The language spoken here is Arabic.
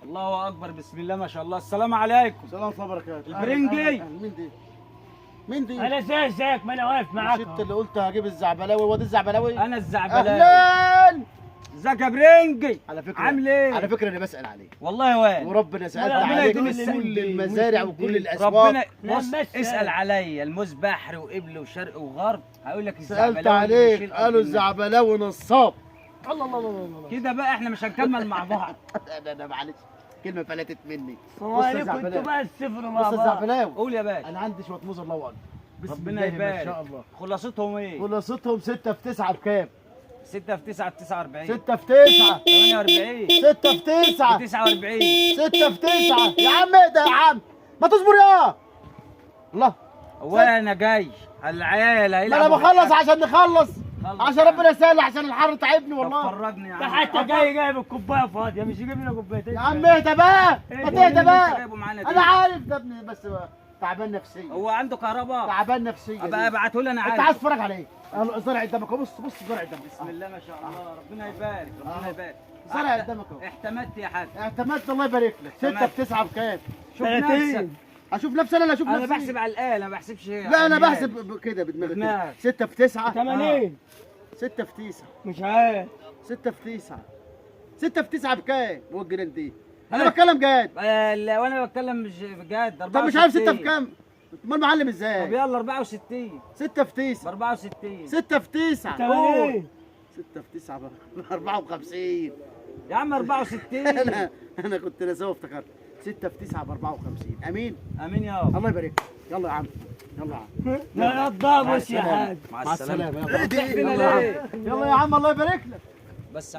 الله اكبر، بسم الله ما شاء الله. السلام عليكم. السلام ورحمه الله وبركاته. البرنجي. مين دي؟ مين دي؟ انا ازيك ما انا واقف معاك. مش انت اللي قلت هجيب الزعبلاوي؟ هو ده الزعبلاوي؟ انا الزعبلاوي. اهلا. ازيك يا برنجي؟ على فكره عامل ايه؟ على فكره انا بسال عليك والله واد وربنا سالت ربنا عليك يديم في السن كل دي. المزارع وكل الاسواق. ربنا بص لا، بس اسال عليا الموز بحر وقبل وشرق وغرب، هيقول لك سالت الزعبلاوي اللي عليك بيشيل قالوا أرض الناس. الزعبلاوي نصاب. الله الله الله الله. كده بقى احنا مش هنكمل مع بعض. انا معلش كلمه فلتت مني. هو يا عليكم زعبلاوي. انتوا بقى الصفر بص مع يا بعض. الزعبلاوي، قول يا باشا. انا عندي شويه موز الله اكبر. بسم ربنا الله ما شاء يبارك. الله. خلاصتهم ايه؟ خلاصتهم 6 في 9 بكام؟ 6 في 9 ب 49. 6 في 9 48. 6 في 9 49. 6 في 9 يا عم اهدى يا عم، ما تصبر يا الله. هو انا جاي العيال ما انا هيلعبوا بخلص عشان نخلص، خلص. عشان ربنا يسهل، عشان الحر تعبني طب والله. فرجني يا ده عم. حتى جايب الكوبايه فاضيه، مش يجيب لنا كوبايتين. يا عم اهدى بقى، ما إيه تهدى اللي بقى. انت جايبه معانا دي؟ انا عارف ده ابني بس تعبان نفسيا. هو عنده كهرباء؟ تعبان نفسيا. ابقى ابعته لي انا انت عايز. عايز تتفرج على ايه؟ زرع قدامك اهو، بص زرع قدامك. بسم الله ما شاء الله، ربنا يبارك ربنا يبارك. زرع قدامك اهو. احتمدت يا حاج. اعتمدت الله يبارك لك. 6 في 9 بكام؟ شوف 30. نفسك. اشوف نفسي انا اشوف انا نفسي. بحسب على الآلة ما بحسبش. لا انا بحسب كده بدماغي كده. بدماغك. 6 في 9 80. 6 في 9 مش عارف. 6 في 9 6 في 9 بكام؟ هو الجنان دي انا ها؟ بتكلم جاد. لا وانا بتكلم مش بجد. طب مش عارف 6 64. في كام؟ امال معلم طب ازاي؟ يلا 64. 6 في ب 9 64. 6 في 9 80. 6 في 9 ب 54. يا عم 64. انا كنت ناسيه وافتكرت. 6 في 9 ب 54. امين. امين يابا. الله يبارك لك. يلا يا عم، يلا يا عم. لا يضابط يا حاج. مع مع السلامة. السلامه. تحفنا يلا يا عم. ليه؟ يلا يا عم الله يبارك لك. بس